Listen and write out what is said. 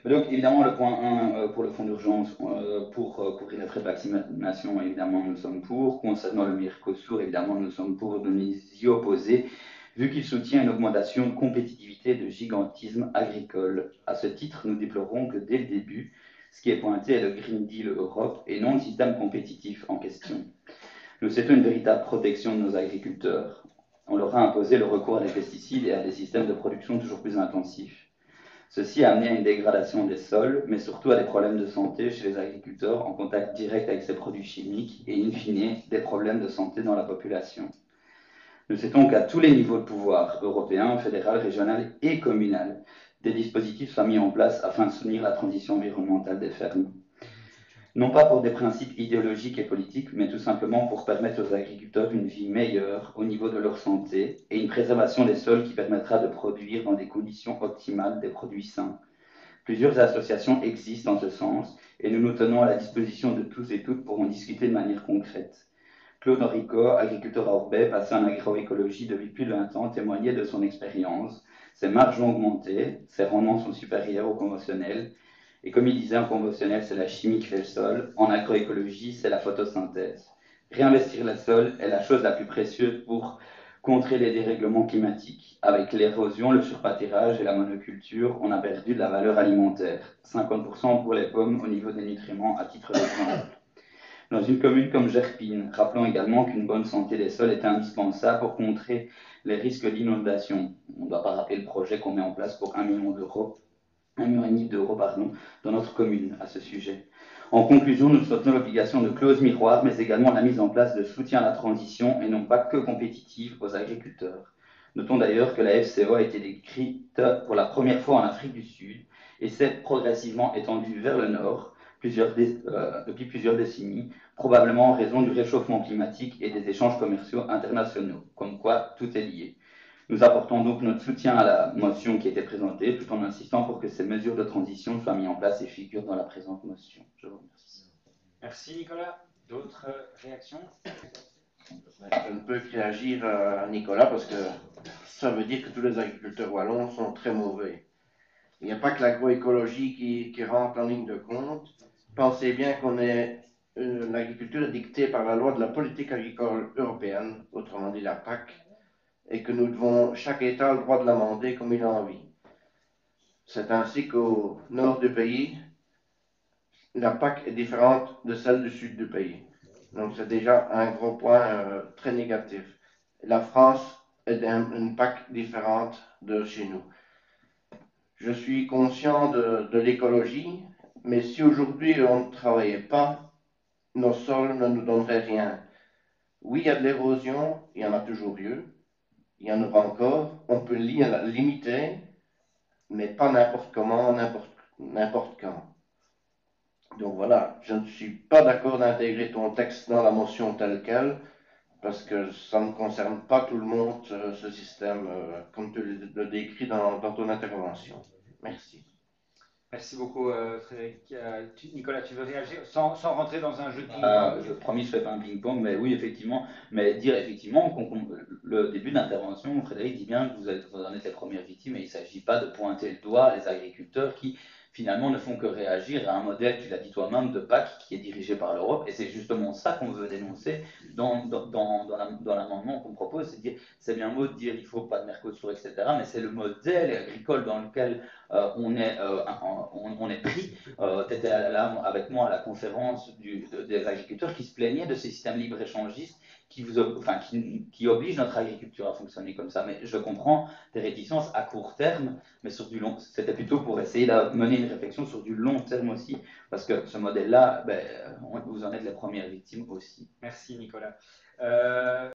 Donc, évidemment, le point 1 pour le fonds d'urgence, pour couvrir les frais de vaccination, évidemment, nous sommes pour. Concernant le Mercosur, évidemment, nous sommes pour de nous y opposer, vu qu'il soutient une augmentation de compétitivité et de gigantisme agricole. À ce titre, nous déplorons que dès le début, ce qui est pointé est le Green Deal Europe et non le système compétitif en question. Nous souhaitons une véritable protection de nos agriculteurs. On leur a imposé le recours à des pesticides et à des systèmes de production toujours plus intensifs. Ceci a amené à une dégradation des sols, mais surtout à des problèmes de santé chez les agriculteurs en contact direct avec ces produits chimiques et, in fine, des problèmes de santé dans la population. Nous souhaitons qu'à tous les niveaux de pouvoir, européen, fédéral, régional et communal, des dispositifs soient mis en place afin de soutenir la transition environnementale des fermes. Non pas pour des principes idéologiques et politiques, mais tout simplement pour permettre aux agriculteurs une vie meilleure au niveau de leur santé et une préservation des sols qui permettra de produire dans des conditions optimales des produits sains. Plusieurs associations existent en ce sens et nous nous tenons à la disposition de tous et toutes pour en discuter de manière concrète. Claude Henrico, agriculteur à Orbay, passé en agroécologie depuis plus de 20 ans, témoignait de son expérience. Ses marges ont augmenté, ses rendements sont supérieurs au conventionnel. Et comme il disait, en conventionnel, c'est la chimie qui fait le sol. En agroécologie, c'est la photosynthèse. Réinvestir le sol est la chose la plus précieuse pour contrer les dérèglements climatiques. Avec l'érosion, le surpâturage et la monoculture, on a perdu de la valeur alimentaire. 50% pour les pommes au niveau des nutriments à titre d'exemple. Dans une commune comme Gerpine, rappelons également qu'une bonne santé des sols est indispensable pour contrer les risques d'inondation. On ne doit pas rappeler le projet qu'on met en place pour 1 million d'euros, 1,5 million d'euros, dans notre commune à ce sujet. En conclusion, nous soutenons l'obligation de clauses miroirs, mais également la mise en place de soutien à la transition et non pas que compétitive aux agriculteurs. Notons d'ailleurs que la FCO a été décrite pour la première fois en Afrique du Sud et s'est progressivement étendue vers le nord depuis plusieurs décennies, probablement en raison du réchauffement climatique et des échanges commerciaux internationaux, comme quoi tout est lié. Nous apportons donc notre soutien à la motion qui a été présentée, tout en insistant pour que ces mesures de transition soient mises en place et figurent dans la présente motion. Je vous remercie. Merci Nicolas. D'autres réactions? Je ne peux que réagir à Nicolas parce que ça veut dire que tous les agriculteurs wallons sont très mauvais. Il n'y a pas que l'agroécologie qui rentre en ligne de compte. Pensez bien qu'on est l'agriculture dictée par la loi de la politique agricole européenne, autrement dit la PAC, et que nous devons, chaque État a le droit de l'amender comme il a envie. C'est ainsi qu'au nord du pays, la PAC est différente de celle du sud du pays. Donc c'est déjà un gros point très négatif. La France est une PAC différente de chez nous. Je suis conscient de l'écologie, mais si aujourd'hui on ne travaillait pas, nos sols ne nous donneraient rien. Oui, il y a de l'érosion, il y en a toujours eu, il y en aura encore, on peut limiter, mais pas n'importe comment, n'importe quand. Donc voilà, je ne suis pas d'accord d'intégrer ton texte dans la motion telle quelle, parce que ça ne concerne pas tout le monde, ce système, comme tu le décris dans ton intervention. Merci. Merci beaucoup Frédéric. Nicolas, tu veux réagir sans rentrer dans un jeu de Je ping-pong? promis, je ne fais pas un ping-pong, mais oui, effectivement. Mais dire effectivement, le début d'intervention, Frédéric dit bien que vous en êtes les premières victimes et il ne s'agit pas de pointer le doigt les agriculteurs qui finalement ne font que réagir à un modèle, tu l'as dit toi-même, de PAC qui est dirigé par l'Europe. Et c'est justement ça qu'on veut dénoncer dans l'amendement qu'on propose. C'est dire, c'est bien beau de dire il ne faut pas de Mercosur, etc. Mais c'est le modèle agricole dans lequel on est pris. Tu étais là avec moi à la conférence des agriculteurs qui se plaignaient de ces systèmes libre-échangistes qui obligent notre agriculture à fonctionner comme ça. Mais je comprends tes réticences à court terme, mais sur du long, c'était plutôt pour essayer de mener une réflexion sur du long terme aussi, parce que ce modèle-là, vous en êtes les premières victimes aussi. Merci Nicolas.